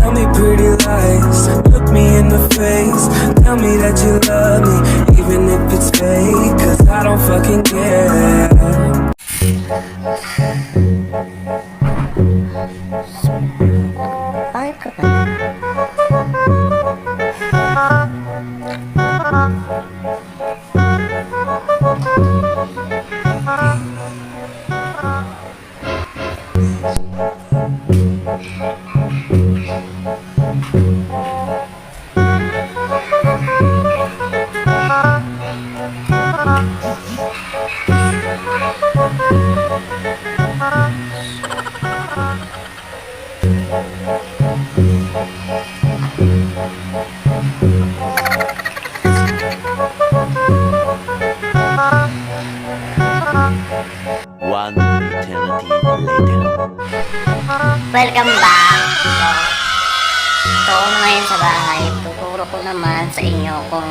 Tell me pretty lies, look me in the face. Tell me that you love me, even if it's fake. Cause I don't fucking care. Ay, kapal. One eternity later. Welcome back! So, ngayon sa bahay, tuturo ko naman sa inyo kung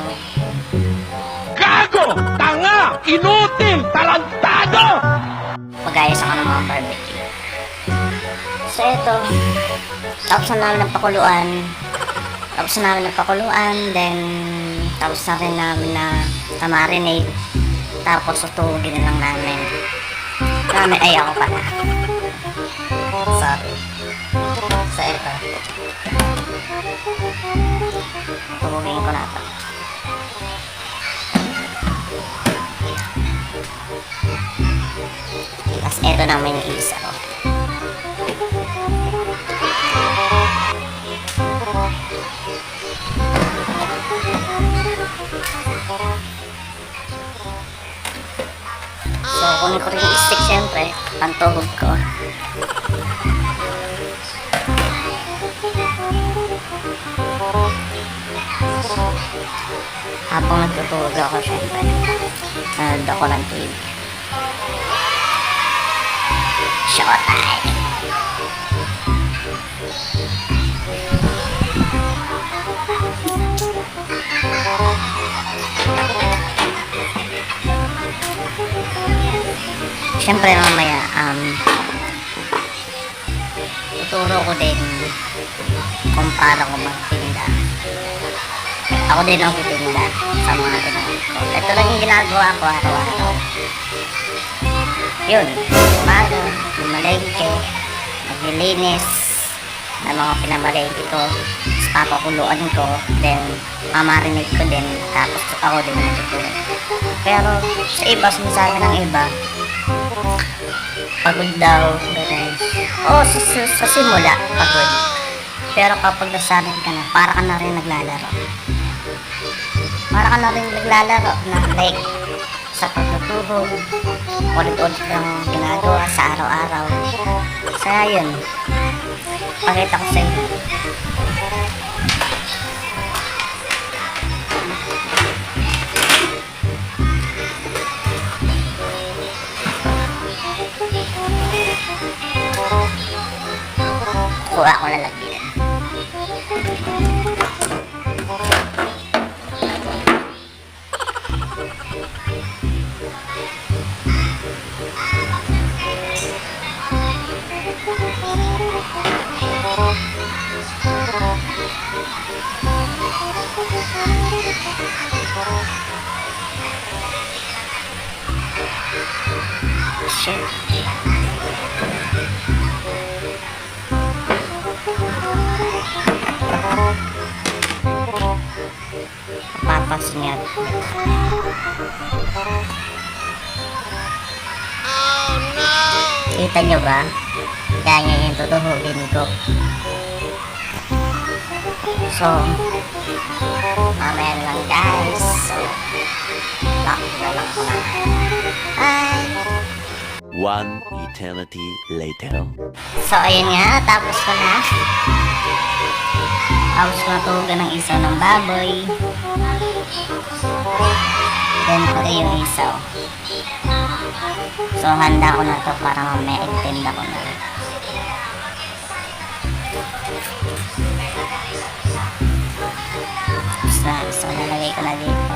Gago! Tanga! Inutil! Tarantado! mag-ayos ako ng mga barbecue. So, ito. Tapos na namin ng pakuluan. Then, tapos na rin namin na marinate. Tapos, tutugin na lang namin. Ay, ako pala. Sorry. So, ito. Tutugin ko na ito. Tapos, ito naman yung isa ko. So, kunin ko rin yung stick syempre, pantulog ko. Habang nagtutulog ako syempre, nanood ako ng TV. Showtime! Siyempre mamaya, tuturo ko din kung paano ko magtinda. Ako din ang titinda sa mga tinawag ko. Ito lang yung ginagawa ko araw-araw. Yun, umaga, lumalengke, maglilinis ng mga pinamalengke ko, tapos papakuluan ko, then mamarinate ko din, tapos ako din matutulog. Pero sa iba, sinasabi ng iba, pagod daw, ganun. Oo, sa simula, pagod. Pero kapag nasanay ka na, para ka na rin naglalaro. Para ka na rin naglalaro na like, sa pagtutulog, ulit-ulit lang ginagawa sa araw-araw. Kaya yun, pakita ko sa inyo. Kuha ko lalagyan. Shit. Papas niya. Oh no! Kita nyo ba? Kaya yung tutuhugin ko. So, mamaya lang guys. So, lock na lang ko na. Bye! One eternity later. So, ayun nga. Tapos ko na. Tapos matugan ng isaw ng baboy. Then, pati yung isaw. So, handa ko na to para mamaya itinda ko na. So, nalagay ko na dito.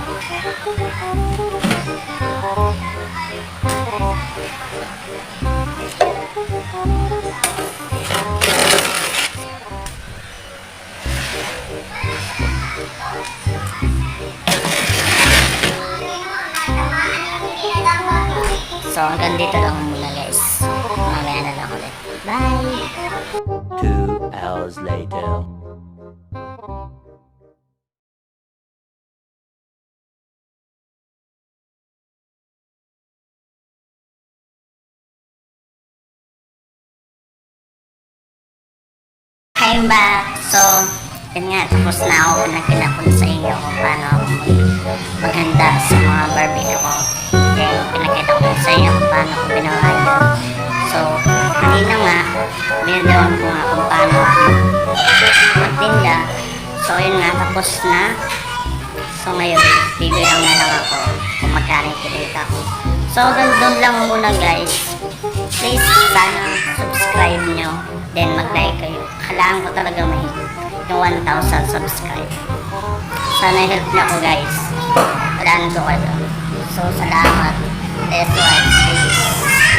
So hanggang dito lang muna guys. Mamaya na lang ulit. Bye! 2 hours later. I'm back! So, yun nga, tapos na ako pinakita ko sa inyo kung paano ako maghanda sa mga barbecue ko. Then, pinakita ko sa inyo kung paano ko ginawa yun. So, kanina nga, binadawan ko nga kung paano magtinda. So, yun nga, tapos na. So, ngayon, bibilang na lang ako kung magkano kinita ko. So, doon lang muna guys. Please, sana subscribe nyo. Then, mag-like kayo. Kailangan ko talaga may yung 1,000 subscribe. Sana help niyo ako guys. Kailangan ko kayo. So, salamat. That's why.